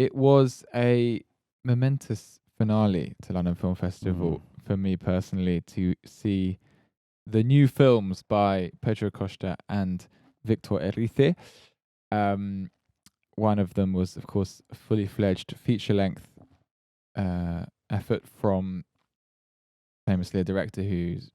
it was a momentous finale to London Film Festival for me personally to see the new films by Pedro Costa and Victor Erice. One of them was, of course, a fully fledged feature-length effort from famously a director who's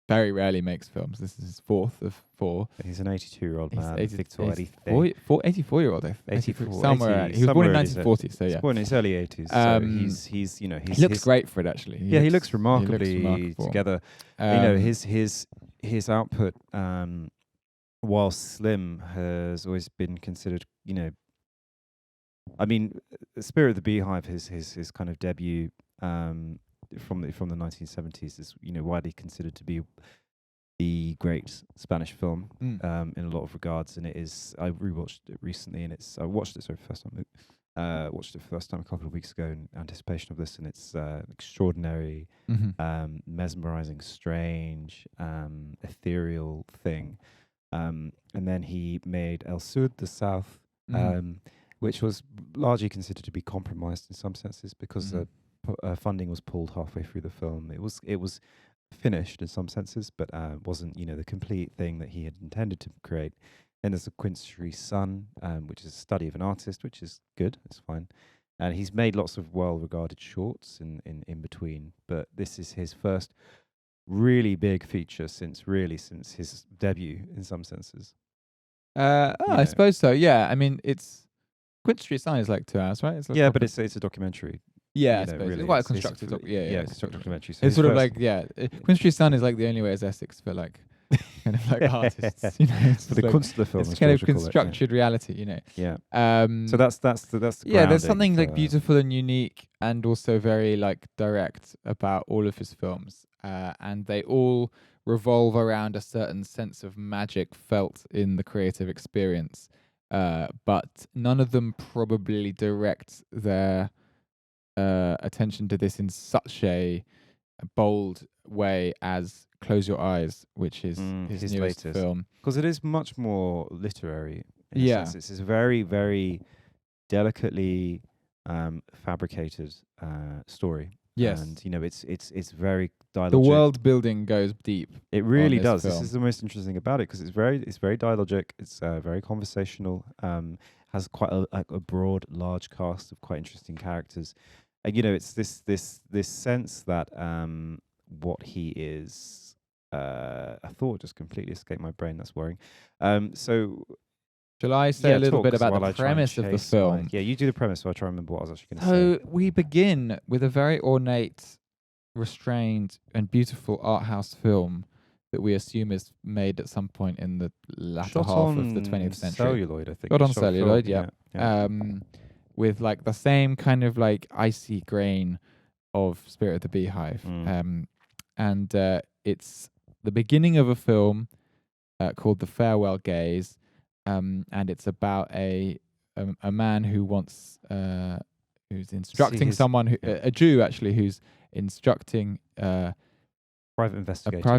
very rarely makes films. This is his fourth of four. He's an 82-year-old man, Victor Erice. 84-year-old, 84, somewhere. 80, He was born in somewhere in his 1940, so He's yeah. born in his early 80s, so he's you know, He looks great for it, actually. He looks remarkably together. You know, his output, while slim, has always been considered, you know, I mean, Spirit of the Beehive, his kind of debut from the 1970s, is, you know, widely considered to be the great Spanish film in a lot of regards, and it is. I rewatched it recently, and I watched it for the first time. Watched it for the first time a couple of weeks ago in anticipation of this, and it's extraordinary, mesmerizing, strange, ethereal thing. And then he made El Sur, the South, which was largely considered to be compromised in some senses because funding was pulled halfway through the film. It was finished in some senses, but wasn't, you know, the complete thing that he had intended to create. And there's a Quincy Sun, which is a study of an artist, which is good. It's fine. And he's made lots of well-regarded shorts in between. But this is his first really big feature since his debut, in some senses. I suppose so. Yeah, I mean, Quincy Sun is like 2 hours, right? It's like but it's a documentary. Yeah, I suppose. Really, it's quite a constructive it's a documentary. So it's sort of like, Quincy Sun is like the only way as Essex for like kind of like artists, you know. It's for the like, Kunstlerfilm. It's kind of constructed reality, you know. Yeah. So that's the there's something like beautiful and unique and also very like direct about all of his films, and they all revolve around a certain sense of magic felt in the creative experience, but none of them probably direct their attention to this in such a bold way as Close Your Eyes, which is his newest latest film. Because it is much more literary. In a sense. It's a very, very delicately fabricated story. Yes. And, you know, it's very dialogic. The world building goes deep. It really does. Film. This is the most interesting thing about it, because it's very dialogic. It's very conversational. Has quite a broad, large cast of quite interesting characters. And, you know, it's this sense that what he is. A thought just completely escaped my brain. That's worrying. So. Shall I say a little bit about the premise of the film? You do the premise, so I try to remember what I was actually going to say. So we begin with a very ornate, restrained, and beautiful art house film that we assume is made at some point in the latter half of the 20th century. Celluloid, I think. Shot on celluloid, yeah. With like the same kind of like icy grain of Spirit of the Beehive. And it's the beginning of a film called The Farewell Gaze. And it's about a man who wants who's instructing someone a Jew actually who's instructing a private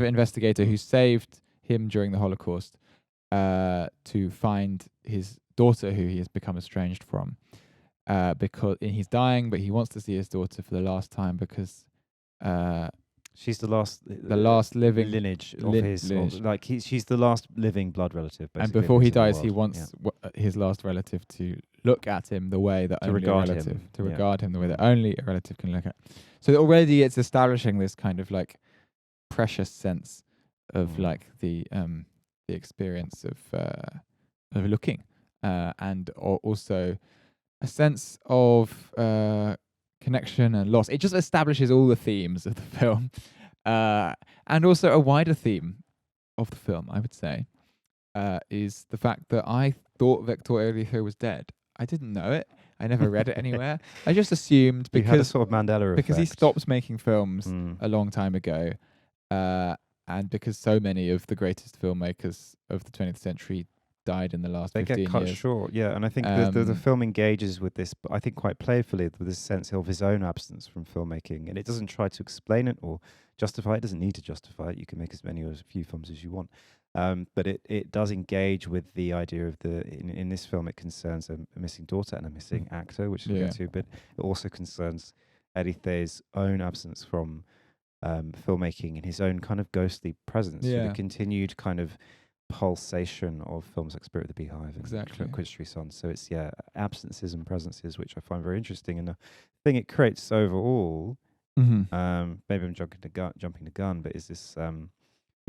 investigator who saved him during the Holocaust to find his daughter who he has become estranged from because he's dying, but he wants to see his daughter for the last time because she's the last living lineage of his. Like she's the last living blood relative. And before he dies, he wants his last relative to look at him the way that only a relative regard him the way that only a relative can look at. So already it's establishing this kind of like precious sense of like the experience of looking, and also a sense of connection and loss. It just establishes all the themes of the film, and also a wider theme of the film, I would say, is the fact that I thought Victor Erice was dead. I didn't know it. I never read it anywhere. I just assumed because had a sort of Mandela because effect. he stopped making films a long time ago, and because so many of the greatest filmmakers of the 20th century died in the last 15 years. They get cut short, yeah. And I think the film engages with this, I think quite playfully, with this sense of his own absence from filmmaking. And it doesn't try to explain it or justify it. It doesn't need to justify it. You can make as many or as few films as you want. But it does engage with the idea of in this film, it concerns a missing daughter and a missing actor, which we'll get to, but it also concerns Erice's own absence from filmmaking and his own kind of ghostly presence, the continued kind of pulsation of films like Spirit of the Beehive and Quitstry Son. So it's absences and presences, which I find very interesting, and the thing it creates overall. Maybe I'm jumping the gun, but is this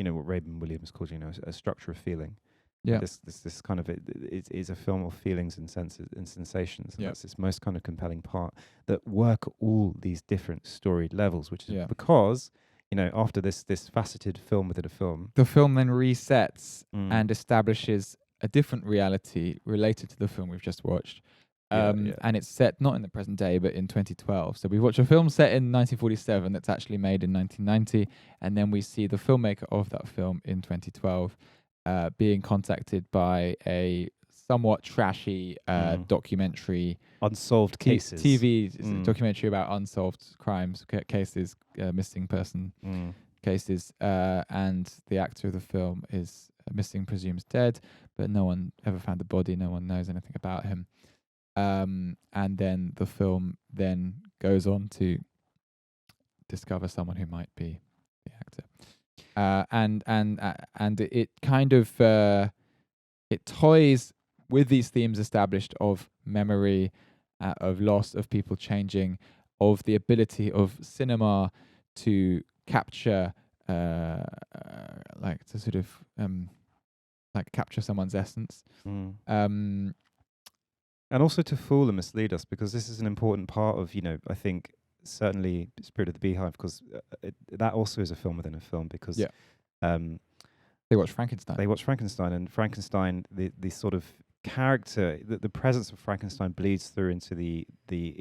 what Raymond Williams called a structure of feeling. Yeah, this kind of it is a film of feelings and senses and sensations. And that's its most kind of compelling part, that work at all these different storied levels, which is because after this faceted film within a film, the film then resets and establishes a different reality related to the film we've just watched. And it's set not in the present day, but in 2012. So we watch a film set in 1947 that's actually made in 1990, and then we see the filmmaker of that film in 2012 being contacted by a somewhat trashy documentary, unsolved cases, TV documentary about unsolved crimes cases, missing person cases, and the actor of the film is missing, presumes dead, but no one ever found the body. No one knows anything about him. And then the film then goes on to discover someone who might be the actor, and it kind of it toys with these themes established of memory, of loss, of people changing, of the ability of cinema to capture, like to sort of like capture someone's essence. And also to fool and mislead us, because this is an important part of, I think, certainly Spirit of the Beehive, because that also is a film within a film, because they watch Frankenstein. And Frankenstein, the sort of character, the presence of Frankenstein bleeds through into the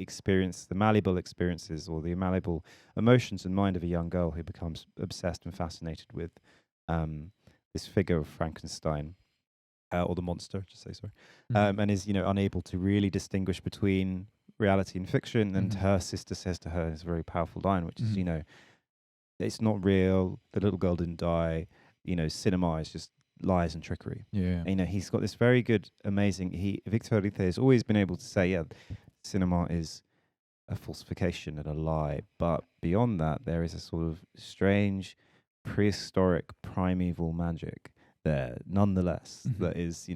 experience, the malleable experiences or the malleable emotions and mind of a young girl who becomes obsessed and fascinated with this figure of Frankenstein. Or the monster, just say sorry, and is unable to really distinguish between reality and fiction. And her sister says to her this very powerful line, which is, it's not real. The little girl didn't die. Cinema is just lies and trickery. Yeah, and, he's got this very good, amazing. Victor Erice has always been able to say, cinema is a falsification and a lie, but beyond that, there is a sort of strange, prehistoric, primeval magic there nonetheless that is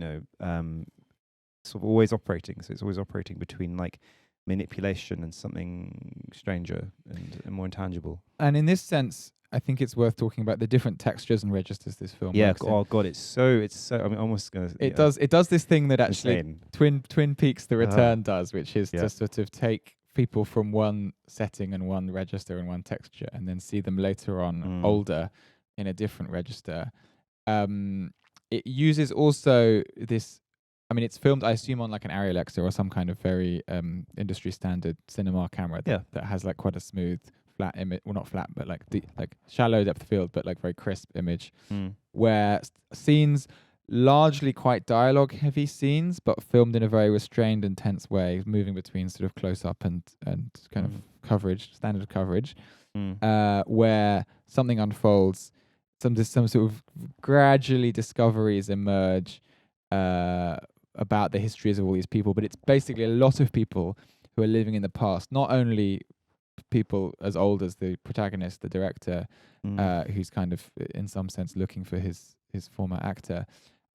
sort of always operating. So it's always operating between like manipulation and something stranger and more intangible. And in this sense, I think it's worth talking about the different textures and registers this film works in. Oh god, it's so I mean, almost gonna it does this thing that actually Twin Peaks The Return does, which is to sort of take people from one setting and one register and one texture and then see them later on older in a different register. It uses also this, I mean, it's filmed, I assume, on like an Alexa or some kind of very industry standard cinema camera that has like quite a smooth, flat image, well, not flat, but like shallow depth of field, but like very crisp image, where scenes, largely quite dialogue heavy scenes, but filmed in a very restrained and tense way, moving between sort of close up and kind of coverage, standard coverage, where something unfolds. Some sort of gradually discoveries emerge about the histories of all these people, but it's basically a lot of people who are living in the past, not only people as old as the protagonist, the director, who's kind of in some sense looking for his former actor,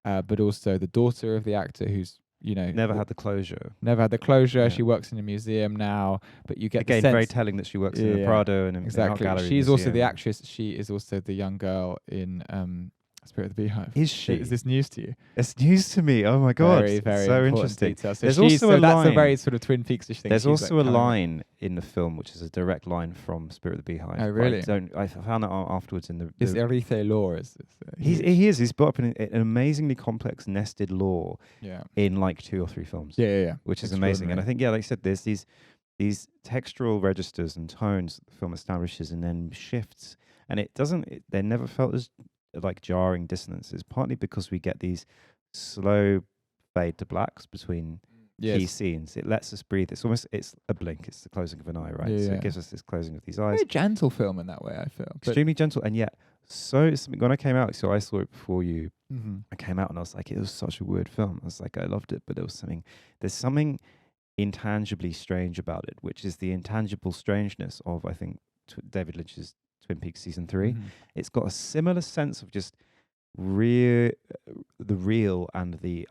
but also the daughter of the actor who's never had the closure. She works in a museum now, but you get again the sense, very telling that she works in the Prado and exactly. Art Gallery. She's also the actress. She is also the young girl in Spirit of the Beehive. Is she? Is this news to you? It's news to me. Oh my god, very, very so interesting. Detail. So there's also a line. That's a very sort of Twin Peaks-ish thing. There's also a line in the film which is a direct line from Spirit of the Beehive. Oh really? I found that out afterwards in the. Is Erice lore? He's brought up in an amazingly complex nested lore. Yeah. In like 2 or 3 films. Yeah. Which is amazing, and I think like I said, there's these textural registers and tones that the film establishes and then shifts, and they never felt as like jarring dissonances, partly because we get these slow fade to blacks between key scenes. It lets us breathe. It's a blink. It's the closing of an eye, right? So it gives us this closing of these eyes. Very gentle film in that way, I feel. Extremely gentle, and yet so something. When I came out, so I saw it before you. I came out and I was like, it was such a weird film. I was like, I loved it, but there's something intangibly strange about it, which is the intangible strangeness of, I think, David Lynch's Twin Peaks season 3. It's got a similar sense of just the real and the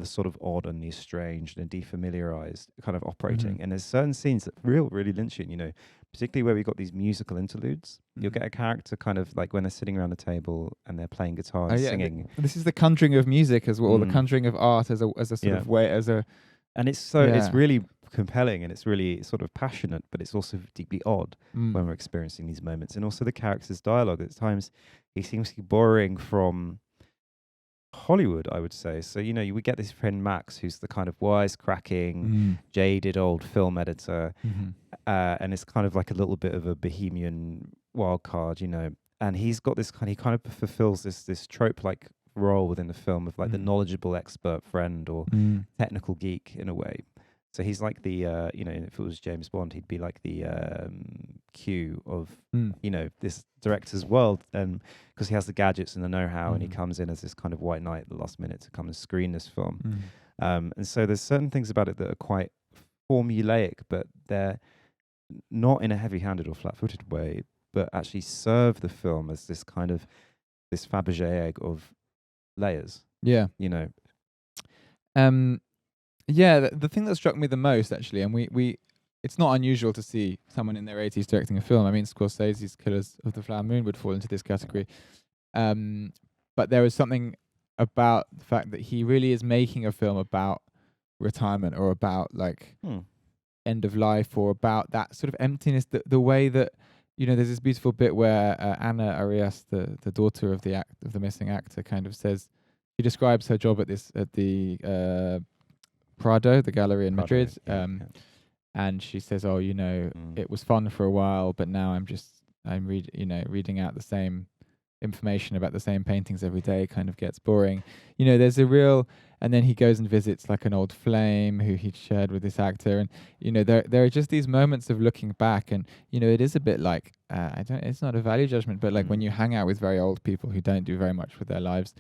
sort of odd and the estranged and defamiliarized kind of operating. And there's certain scenes that really Lynchian, you know, particularly where we got these musical interludes. You'll get a character kind of like when they're sitting around the table and they're playing guitar and singing. This is the conjuring of music as well, or the conjuring of art as a sort of way, and it's it's really compelling and it's really sort of passionate, but it's also deeply odd when we're experiencing these moments. And also the character's dialogue at times, he seems to be borrowing from Hollywood, I would say. So, you know, we get this friend Max, who's the kind of wisecracking, jaded old film editor, and it's kind of like a little bit of a bohemian wild card, you know. And he's got this he kind of fulfills this trope-like role within the film of like the knowledgeable expert friend or technical geek in a way. So he's like the, you know, if it was James Bond, he'd be like the Q of, you know, this director's world. And because he has the gadgets and the know-how and he comes in as this kind of white knight at the last minute to come and screen this film. And so there's certain things about it that are quite formulaic, but they're not in a heavy-handed or flat-footed way, but actually serve the film as this kind of, this Fabergé egg of layers. Yeah. You know? Yeah, the thing that struck me the most, actually, and we it's not unusual to see someone in their 80s directing a film. I mean, Scorsese's Killers of the Flower Moon would fall into this category. But there was something about the fact that he really is making a film about retirement or about, like, end of life or about that sort of emptiness, the way that, you know, there's this beautiful bit where Ana Arias, the daughter of the missing actor, kind of says, she describes her job at the Prado, the gallery in Madrid, and she says, "Oh, you know, it was fun for a while, but now I'm reading out the same information about the same paintings every day. Kind of gets boring." You know, there's a real, and then he goes and visits like an old flame who he'd shared with this actor, and you know, there are just these moments of looking back, and you know, it is a bit like it's not a value judgment, but like when you hang out with very old people who don't do very much with their lives.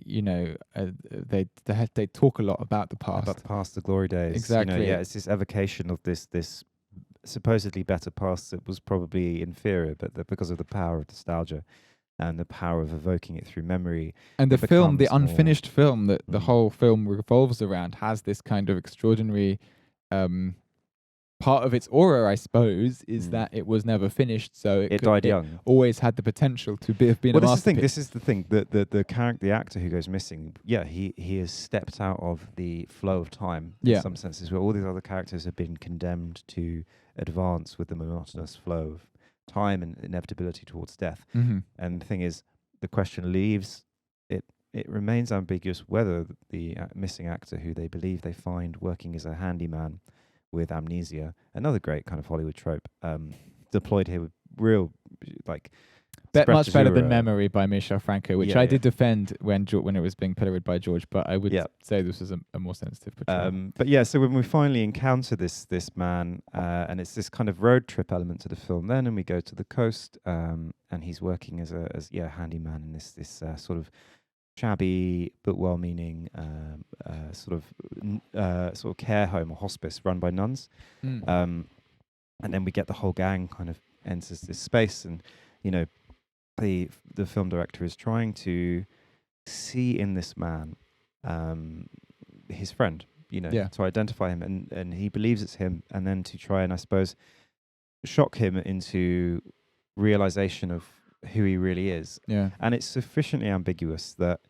You know, they talk a lot about the past, the glory days. Exactly. You know, it's this evocation of this supposedly better past that was probably inferior, but because of the power of nostalgia and the power of evoking it through memory. And the film, the unfinished film that the whole film revolves around, has this kind of extraordinary part of its aura, I suppose, is that it was never finished, so it died young. Always had the potential to have been a masterpiece. This is the thing. The actor who goes missing, he has stepped out of the flow of time in some senses, where all these other characters have been condemned to advance with the monotonous flow of time and inevitability towards death. And the thing is, the question leaves. It remains ambiguous whether the missing actor, who they believe they find working as a handyman with amnesia, another great kind of Hollywood trope, deployed here with real, like, much better than Memory by Michel Franco, which I did defend when it was being pilloried by George, but I would say this was a more sensitive portrayal. But yeah, so when we finally encounter this man, and it's this kind of road trip element to the film then, and we go to the coast, and he's working as a handyman in this sort of shabby but well-meaning sort of care home or hospice run by nuns, and then we get the whole gang kind of enters this space, and you know, the film director is trying to see in this man his friend, you know, to identify him, and he believes it's him, and then to try and, I suppose, shock him into realization of who he really is. And it's sufficiently ambiguous that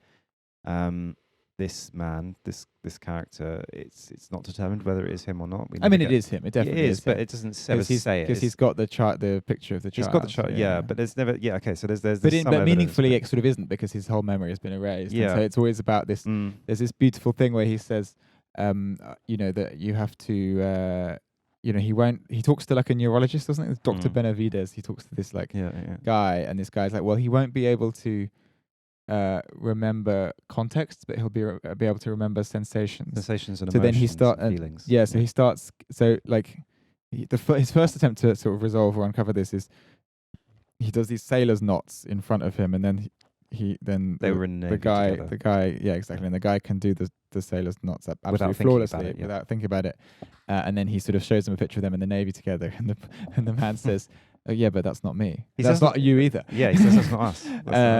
this man, this character, it's not determined whether it is him or not. I mean, it is him. It definitely is, but it doesn't ever say it. Because he's got the picture of the child. He's got the child, but there's never. Yeah, okay. So there's. But meaningfully, it sort of isn't, because his whole memory has been erased. Yeah. And so it's always about this. There's this beautiful thing where he says, you know, that you have to. You know, he talks to like a neurologist, doesn't it? Dr. Benavides. He talks to this guy, and this guy's like, well, he won't be able to remember context, but he'll be able to remember sensations. Sensations and so emotions. Then he feelings. So he starts. So like his first attempt to sort of resolve or uncover this is he does these sailor's knots in front of him, and then the guy, yeah, exactly, and the guy can do the sailor's knots absolutely flawlessly without thinking about it, and then he sort of shows them a picture of them in the Navy together, and the man says, "Oh yeah, but that's not me. That's not you either." Yeah, he says that's not us.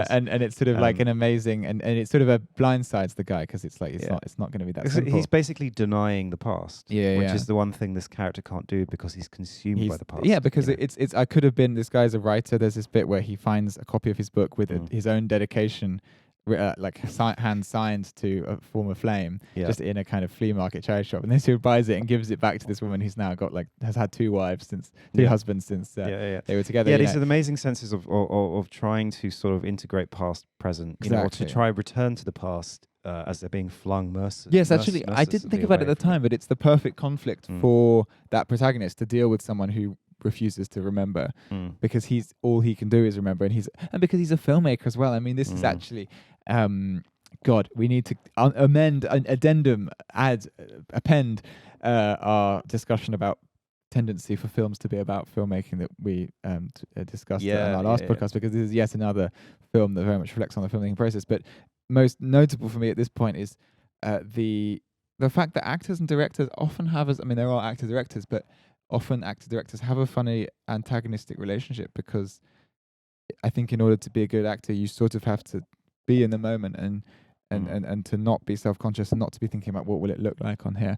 And it's sort of like an amazing, and it sort of blindsides the guy because it's like it's not going to be that simple. He's basically denying the past, which is the one thing this character can't do because he's consumed by the past. Yeah, because it's I could have been, this guy's a writer. There's this bit where he finds a copy of his book with his own dedication, like hand signed to a form of flame, just in a kind of flea market charity shop, and then he buys it and gives it back to this woman who's now got has had two husbands since they were together. Yeah, these are the amazing senses of trying to sort of integrate past, present, or to try return to the past as they're being flung mercilessly. Yes, actually, I didn't think about it at the time, but it's the perfect conflict for that protagonist to deal with someone who refuses to remember, because all he can do is remember, and because he's a filmmaker as well. I mean, this is actually God, we need to append our discussion about tendency for films to be about filmmaking that we discussed in our last podcast, because this is yet another film that very much reflects on the filmmaking process. But most notable for me at this point is the fact that actors and directors often have, there are actor-directors, but often actor-directors have a funny antagonistic relationship, because I think in order to be a good actor, you sort of have to be in the moment and to not be self-conscious and not to be thinking about what will it look like on here.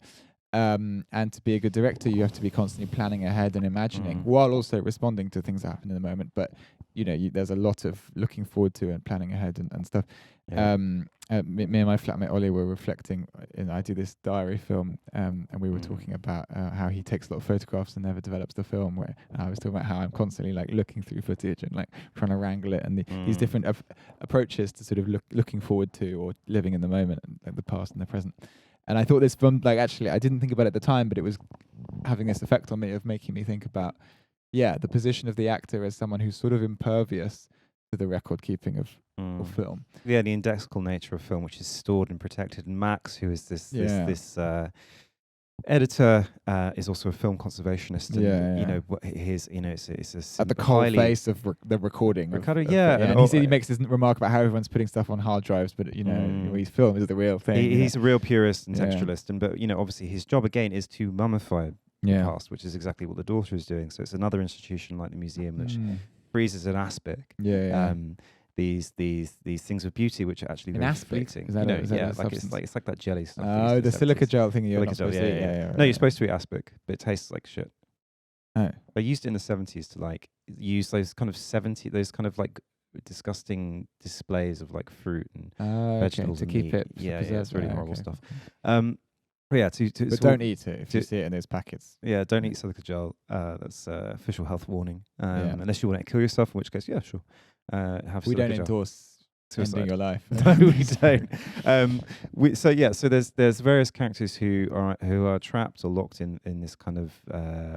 And to be a good director, you have to be constantly planning ahead and imagining while also responding to things that happen in the moment. But there's a lot of looking forward to and planning ahead and stuff. Me and my flatmate Ollie were reflecting, and I do this diary film, and we were talking about how he takes a lot of photographs and never develops the film. And I was talking about how I'm constantly like looking through footage and like trying to wrangle it, and these different approaches to sort of looking forward to or living in the moment, like the past and the present. And I thought this film, like, actually, I didn't think about it at the time, but it was having this effect on me of making me think about, the position of the actor as someone who's sort of impervious to the record keeping of film. Yeah, the indexical nature of film, which is stored and protected. And Max, who is this editor, is also a film conservationist. And, it's at the cold face of the recording. And he makes this remark about how everyone's putting stuff on hard drives, but his film is the real thing. He's a real purist and textualist, and obviously his job again is to mummify the past, which is exactly what the daughter is doing. So it's another institution like the museum which freezes an aspic. These things of beauty which are actually very fleeting. It's like that jelly stuff. Oh, the silica gel thing you're not supposed to eat. No, you're supposed to eat aspic, but it tastes like shit. Oh. They used it in the 70s to like use those kind of like disgusting displays of like fruit and vegetables to keep meat. it. It's really horrible stuff. But don't eat it if you see it in those packets. Yeah, don't eat silica gel. That's official health warning. Unless you want to kill yourself, in which case, sure. We don't endorse suicide. Ending your life. No, we don't. So there's various characters who are trapped or locked in this kind of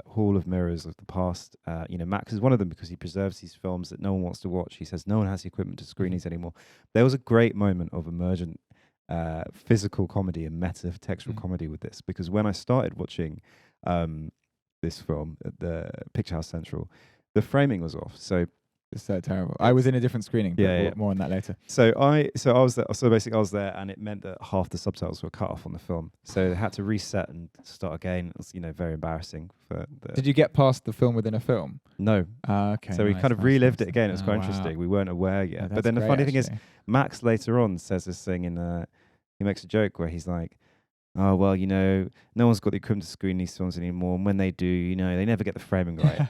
hall of mirrors of the past. Max is one of them because he preserves these films that no one wants to watch. He says no one has the equipment to screen these anymore. There was a great moment of emergent physical comedy and meta textual comedy with this, because when I started watching this film at the Picture House Central, the framing was off. So it's so terrible. I was in a different screening, but more on that later. So I was there. So basically, I was there, and it meant that half the subtitles were cut off on the film. So they had to reset and start again. It was, very embarrassing. Did you get past the film within a film? No. Okay. So we kind of relived it again. It was quite interesting. We weren't aware yet. But then the funny thing is, Max later on says this thing he makes a joke where he's like, oh, well, no one's got the equipment to screen these films anymore. And when they do, they never get the framing right.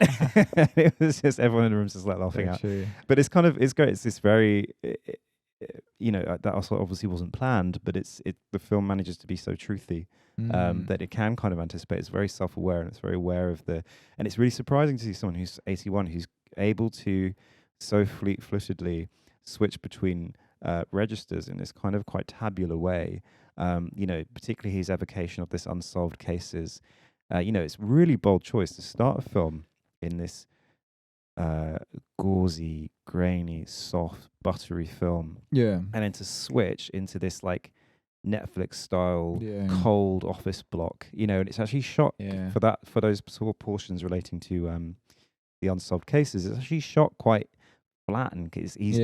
It was just everyone in the room's just like laughing out. True. But it's great. It's this very, that also obviously wasn't planned, but the film manages to be so truthy that it can kind of anticipate. It's very self-aware and it's very aware of and it's really surprising to see someone who's 81 who's able to so fleet-footedly switch between registers in this kind of quite tabular way. Particularly his evocation of this unsolved cases. It's really bold choice to start a film in this gauzy, grainy, soft, buttery film. Yeah. And then to switch into this like Netflix style cold office block, and it's actually shot for those sort of portions relating to the unsolved cases. It's actually shot quite flat and he's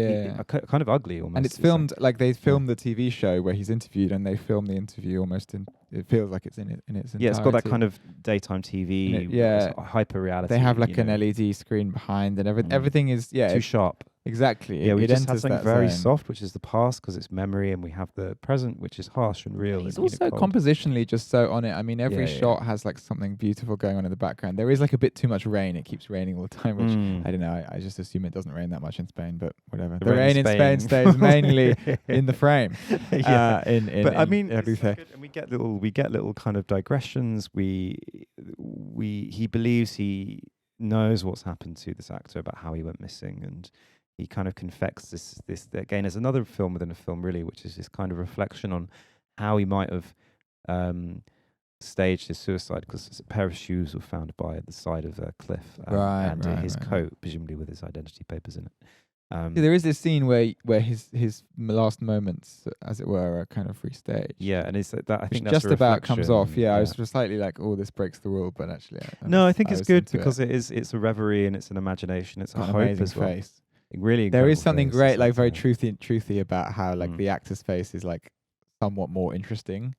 kind of ugly almost. And it's filmed like they filmed the TV show where he's interviewed, and they filmed the interview almost in. It feels like it's in its entirety. Yeah, it's got that kind of daytime TV, hyper reality. They have like an LED screen behind, and everything is too sharp. Exactly. Yeah, we just have something very soft, which is the past, because it's memory, and we have the present, which is harsh and real. He's also compositionally just so on it. I mean, every shot has like something beautiful going on in the background. There is like a bit too much rain. It keeps raining all the time, which I don't know. I just assume it doesn't rain that much in Spain, but whatever. The rain in Spain stays mainly in the frame. But I mean, everything. And we get little kind of digressions. He believes he knows what's happened to this actor about how he went missing, and he kind of confects this again as another film within a film, really, which is this kind of reflection on how he might have staged his suicide, because a pair of shoes were found by the side of a cliff, and his coat, presumably with his identity papers in it. There is this scene where his last moments, as it were, are kind of restaged. Yeah, and it's that I think that's just about comes off. Yeah, I was just slightly like, oh, this breaks the rule, but actually, I think it's good because it's a reverie and it's an imagination. It's a hope as well. Face. Really, there is something great, like very truthy about how like the actor's face is like somewhat more interesting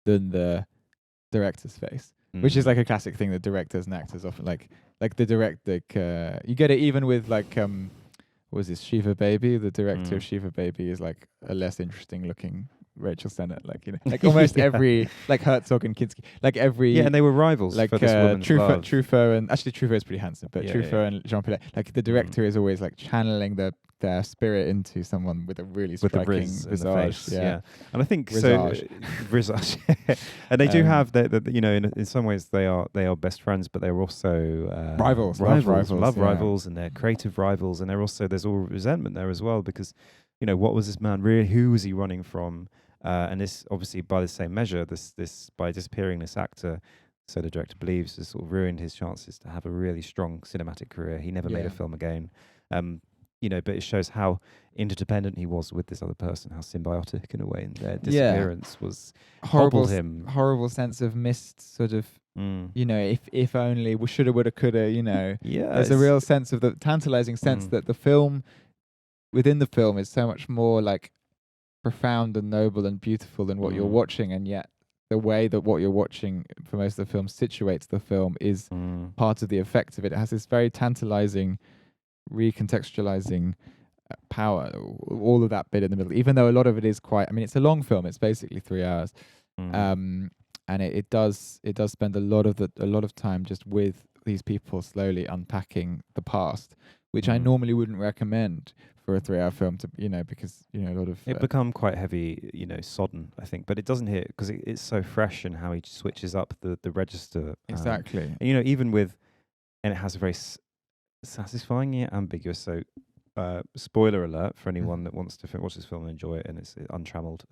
than the director's face, which is like a classic thing that directors and actors often like the you get it even with like what was this, Shiva Baby? The director of Shiva Baby is like a less interesting looking Rachel Sennett, like almost every, like Herzog and Kinski, like every and they were rivals, like for this woman's love. Truffaut, and actually Truffaut is pretty handsome, but Truffaut and Jean Pierre, like the director is always like channeling their spirit into someone with a really striking visage. And I think visage. And they do have in some ways they are best friends, but they're also rivals, and they're creative rivals, and there's all resentment there as well, because what was this man really? Who was he running from? And this, obviously, by the same measure, this by disappearing this actor, so the director believes, has sort of ruined his chances to have a really strong cinematic career. He never made a film again. But it shows how interdependent he was with this other person, how symbiotic in a way, and their disappearance was hobbled him. Horrible sense of missed sort of, if only, shoulda, woulda, coulda, there's a real sense of the tantalizing sense that the film, within the film, is so much more like profound and noble and beautiful than what you're watching, and yet the way that what you're watching for most of the film situates the film is part of the effect of it. It has this very tantalizing recontextualizing power, all of that bit in the middle, even though a lot of it is it's a long film, it's basically 3 hours, and it does spend a lot of time just with these people slowly unpacking the past, which I normally wouldn't recommend for a 3 hour film to, because, a lot of... It become quite heavy, sodden, I think, but it doesn't hit, because it's so fresh in how he switches up the register. Exactly. And, even with... And it has a very satisfying yet ambiguous, so spoiler alert for anyone that wants to watch this film and enjoy it, and it's untrammeled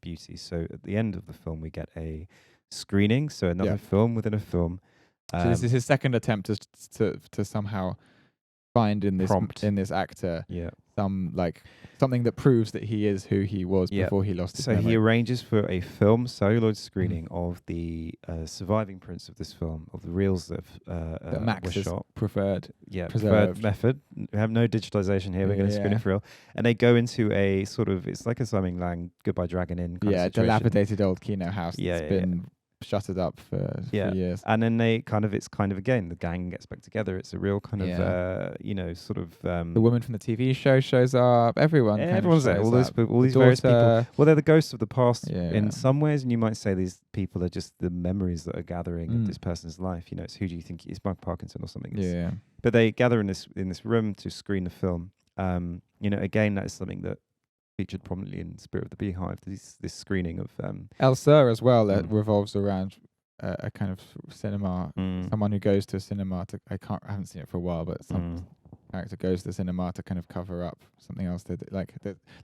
beauty. So at the end of the film, we get a screening, so another film within a film. So this is his second attempt to somehow find in this actor something that proves that he is who he was before he lost his memory. He arranges for a film celluloid screening of the surviving prints of this film, of the reels that Max were shot. preferred method. We have no digitalization here. We're going to screen it for real. And they go into a sort of, it's like a Simon Lang Goodbye Dragon Inn kind of situation. Dilapidated old kino house that's been shuttered up for years. And then it's kind of again, the gang gets back together. It's a real kind of sort of the woman from the TV show shows up. Everyone's there. All these various people. Well, they're the ghosts of the past in some ways, and you might say these people are just the memories that are gathering of this person's life. It's who do you think it's Mark Parkinson or something? But they gather in this room to screen the film. Again, that is something that featured prominently in Spirit of the Beehive, this screening of El Sur as well, that revolves around a kind of cinema, someone who goes to a cinema I haven't seen it for a while, but character goes to the cinema to kind of cover up something else. Like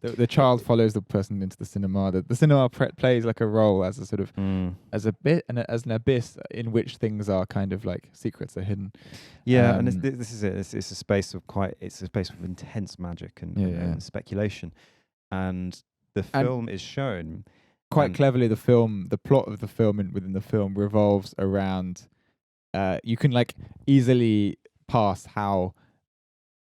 the child follows the person into the cinema. The cinema plays like a role as a sort of as a bit and as an abyss in which things are kind of like secrets are hidden. Yeah, and this is it. It's a space of intense magic and speculation, and the film is shown quite cleverly. The plot of the film within the film revolves around. You can like easily pass how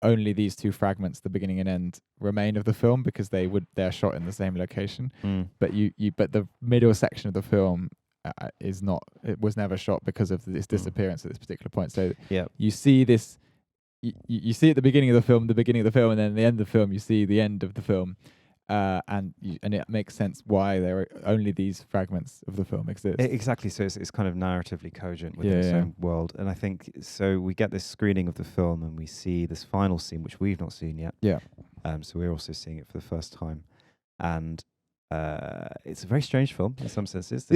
only these two fragments, the beginning and end, remain of the film because they're shot in the same location. But but the middle section of the film it was never shot because of this disappearance at this particular point. So you see this, you see at the beginning of the film, and then at the end of the film, you see the end of the film. And it makes sense why there are only these fragments of the film exist. Exactly. So it's kind of narratively cogent within its own world. And I think so. We get this screening of the film, and we see this final scene, which we've not seen yet. Yeah. So we're also seeing it for the first time, and it's a very strange film in some senses.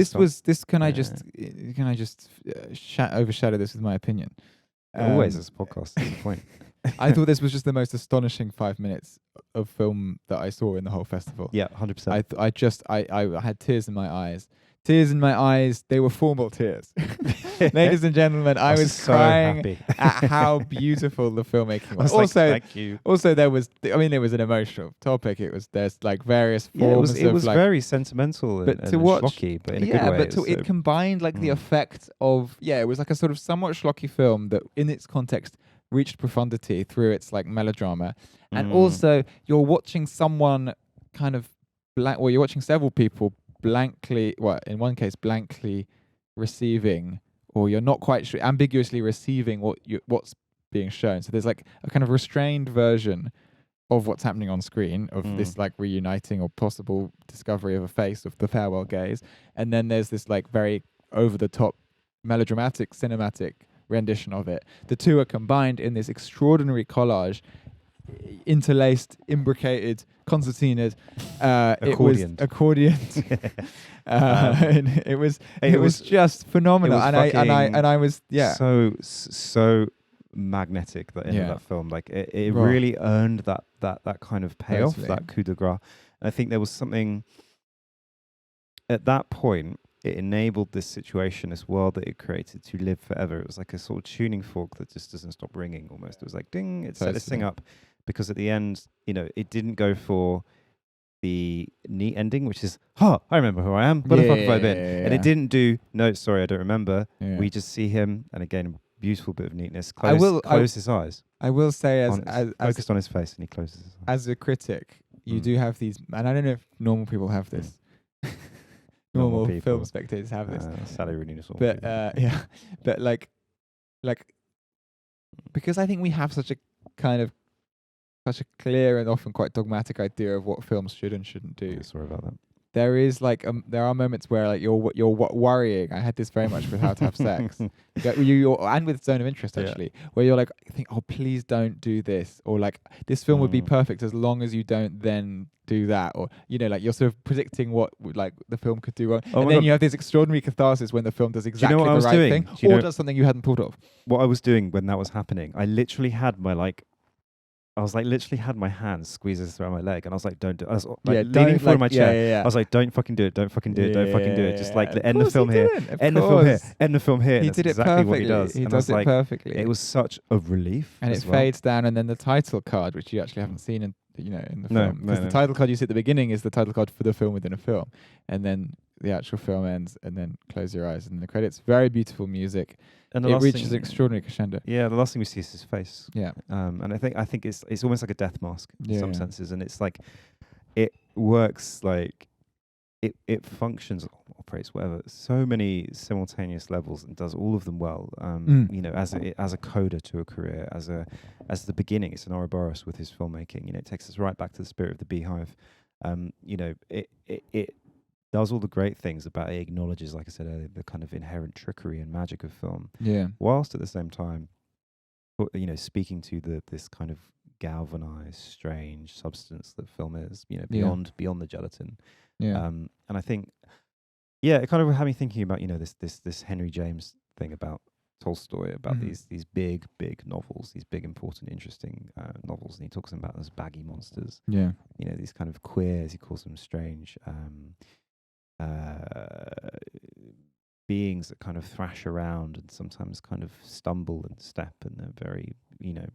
Can I just overshadow this with my opinion? Always, as a podcast. That's the point. I thought this was just the most astonishing 5 minutes of film that I saw in the whole festival. Yeah, 100%. I had tears in my eyes. Tears in my eyes. They were formal tears. Ladies and gentlemen, I was so crying happy at how beautiful the filmmaking was. Thank you. Also, it was an emotional topic. There's like various forms. It was very sentimental and schlocky, but in a good way. But it combined like the effect of it was like a sort of somewhat schlocky film that, in its context, reached profundity through its like melodrama, and also you're watching someone kind of you're watching several people blankly, in one case blankly receiving, or you're not quite sure, ambiguously receiving what's being shown. So there's like a kind of restrained version of what's happening on screen of this like reuniting or possible discovery of a face, of the farewell gaze, and then there's this like very over the top melodramatic cinematic rendition of it. The two are combined in this extraordinary collage, interlaced, imbricated, concertinaed, accordion. It was just phenomenal, and I was so magnetic, that end of that film. Like it really earned that kind of payoff, that coup de grace. And I think there was something at that point. It enabled this situation, this world that it created, to live forever. It was like a sort of tuning fork that just doesn't stop ringing almost. It was like, ding, it set this thing up. Because at the end, it didn't go for the neat ending, which is, I remember who I am. What the fuck have I been? And it didn't do, no, sorry, I don't remember. Yeah. We just see him, and again, a beautiful bit of neatness. Close his eyes. I will say, focused on his face, and he closes his eyes. As a critic, you do have these, and I don't know if normal people have this. Normal film spectators have this. Sally Rooney, but but like because I think we have such a clear and often quite dogmatic idea of what films should and shouldn't do. Yeah, sorry about that. There is like there are moments where like you're worrying. I had this very much with How to Have Sex, and with Zone of Interest actually, where you're like, think, oh please don't do this, or like this film would be perfect as long as you don't then do that, or like you're sort of predicting what like the film could do wrong, and then you have this extraordinary catharsis when the film does exactly the right thing, or does something you hadn't thought of. What I was doing when that was happening, I literally had my hand squeezes around my leg, and I was like, don't do it. I was like leaning forward in my chair. I was like, don't fucking do it, don't fucking do it, don't fucking do it. Just like end the film here, end the film here, end the film here. He did it perfectly. What he does. He does it perfectly. It was such a relief. And it fades down, and then the title card, which you actually haven't seen in the film. Because the title card you see at the beginning is the title card for the film within a film. And then the actual film ends, and then close your eyes, and the credits. Very beautiful music. And it reaches an extraordinary crescendo. Yeah, the last thing we see is his face. Yeah, and I think it's almost like a death mask in some senses, and it's like it works like it functions, operates, whatever, so many simultaneous levels, and does all of them well. As a coda to a career, as the beginning, it's an Ouroboros with his filmmaking. It takes us right back to the spirit of the Beehive. It does all the great things about it. Acknowledges, like I said earlier, the kind of inherent trickery and magic of film. Yeah. Whilst at the same time, speaking to this kind of galvanized, strange substance that film is. Beyond the gelatin. Yeah. And I think, it kind of had me thinking about this Henry James thing about Tolstoy about these big novels, these big, important, interesting novels, and he talks about them as baggy monsters. Yeah, you know, these kind of queers. He calls them strange beings that kind of thrash around and sometimes kind of stumble and step, and they're very, you know,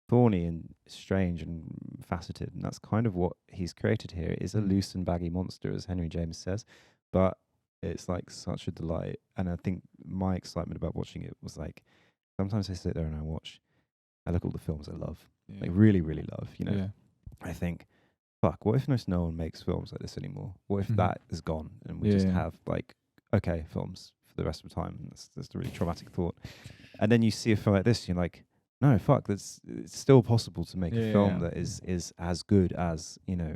thorny and strange and faceted. And that's kind of what he's created here. It is a loose and baggy monster, as Henry James says, but it's like such a delight. And I think my excitement about watching it was like, sometimes I sit there and I look at all the films I love, like really, really love, you know. Yeah. I think, fuck, what if no one makes films like this anymore? What if that is gone and we just have like, okay, films for the rest of the time? That's a really traumatic thought. And then you see a film like this, you're like, no, fuck, it's still possible to make a film that is as good as, you know,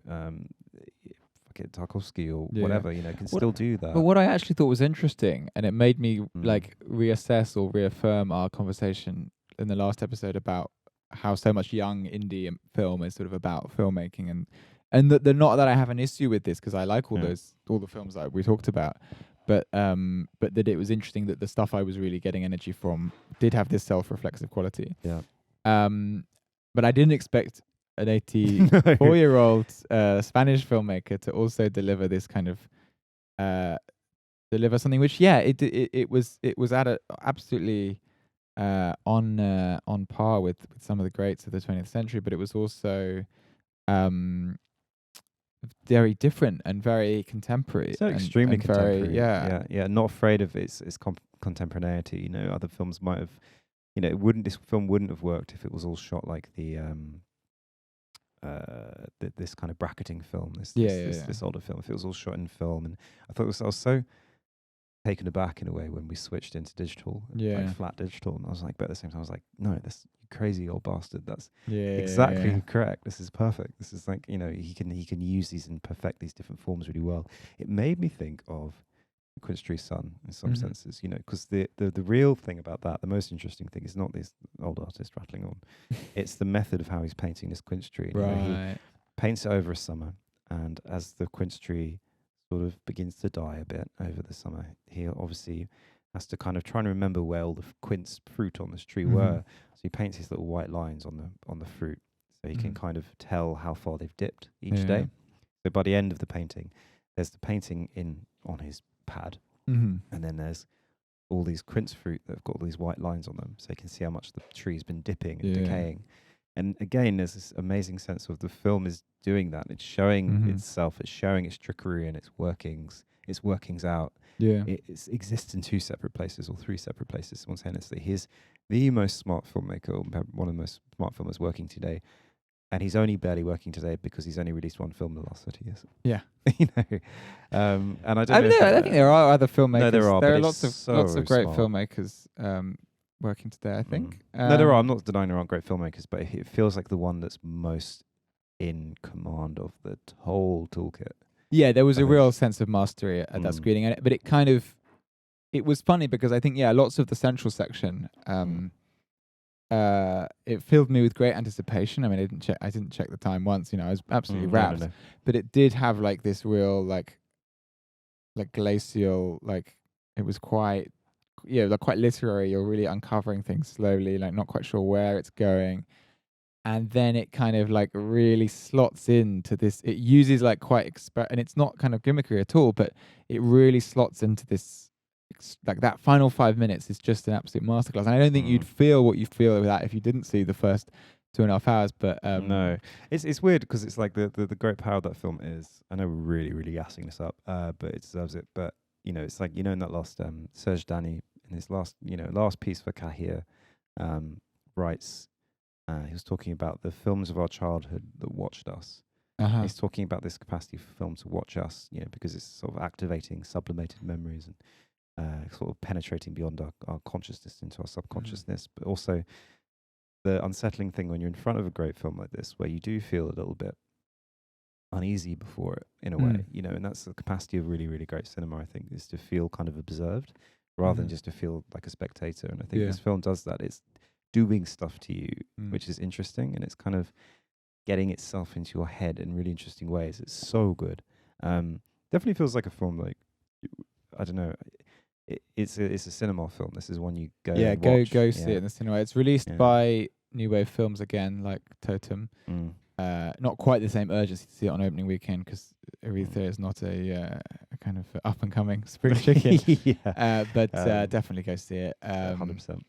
Tarkovsky or whatever, you know, can still do that. But what I actually thought was interesting, and it made me like reassess or reaffirm our conversation in the last episode about how so much young indie film is sort of about filmmaking, and that not that I have an issue with this, because I like all the films that we talked about, but that it was interesting that the stuff I was really getting energy from did have this self-reflexive quality. Yeah. But I didn't expect an 84-year-old Spanish filmmaker to also deliver this kind of deliver something which it was at a absolutely on par with some of the greats of the 20th century, but it was also very different and very contemporary. So extremely contemporary. Very, yeah. Not afraid of its contemporaneity. You know, other films might have, you know, this film wouldn't have worked if it was all shot like this kind of bracketing film. This older film. If it was all shot in film, and I thought I was so taken aback in a way when we switched into digital, like flat digital, and I was like, but at the same time I was like, no, this crazy old bastard, that's exactly correct. This is perfect. This is like, you know, he can use these and perfect these different forms really well. It made me think of Quince Tree's Son in some senses, you know, because the real thing about that, the most interesting thing, is not this old artist rattling on. It's the method of how he's painting this quince tree. Right. You know, he paints it over a summer, and as the quince tree sort of begins to die a bit over the summer, he obviously has to kind of try and remember where all the quince fruit on this tree were. So he paints these little white lines on the fruit, so he can kind of tell how far they've dipped each day. So by the end of the painting, there's the painting on his pad, and then there's all these quince fruit that have got all these white lines on them, so you can see how much the tree's been dipping and decaying. And again, there's this amazing sense of the film is doing that. It's showing itself, it's showing its trickery and its workings out. Yeah. It exists in two separate places or three separate places simultaneously. He's the most smart filmmaker, one of the most smart filmmakers working today. And he's only barely working today because he's only released one film in the last 30 years. Yeah. You know? And I don't know. I think there are other filmmakers. No, there are. There are lots of great filmmakers working today, I think. No, there are. I'm not denying there aren't great filmmakers, but it feels like the one that's most in command of the whole toolkit. Yeah, there was a real sense of mastery at that screening, but it was funny because I think lots of the central section it filled me with great anticipation. I mean, I didn't check the time once, you know, I was absolutely rapt. No. But it did have like this real like glacial, like it was quite like quite literary. You're really uncovering things slowly, like not quite sure where it's going. And then it kind of like really slots into this. It uses like quite and it's not kind of gimmicky at all, but it really slots into this. Like that final 5 minutes is just an absolute masterclass. And I don't think you'd feel what you feel with that if you didn't see the first 2.5 hours. But no, it's weird because it's like the great power of that film is. I know we're really really gassing this up, but it deserves it. But you know, it's like, you know, in that last Serge Dany in his last piece for Kahir writes. He was talking about the films of our childhood that watched us. He's talking about this capacity for film to watch us, you know, because it's sort of activating sublimated memories and sort of penetrating beyond our consciousness into our subconsciousness. But also the unsettling thing when you're in front of a great film like this, where you do feel a little bit uneasy before it, in a way, you know, and that's the capacity of really, really great cinema, I think, is to feel kind of observed rather than just to feel like a spectator. And I think this film does that. It's doing stuff to you, which is interesting, and it's kind of getting itself into your head in really interesting ways. It's so good. Definitely feels like a film like, I don't know, it's a cinema film. This is one you go go see it in the cinema. It's released by New Wave Films again, like Totem. Not quite the same urgency to see it on opening weekend because Aretha is not a kind of up and coming spring chicken. But definitely go see it. 100%.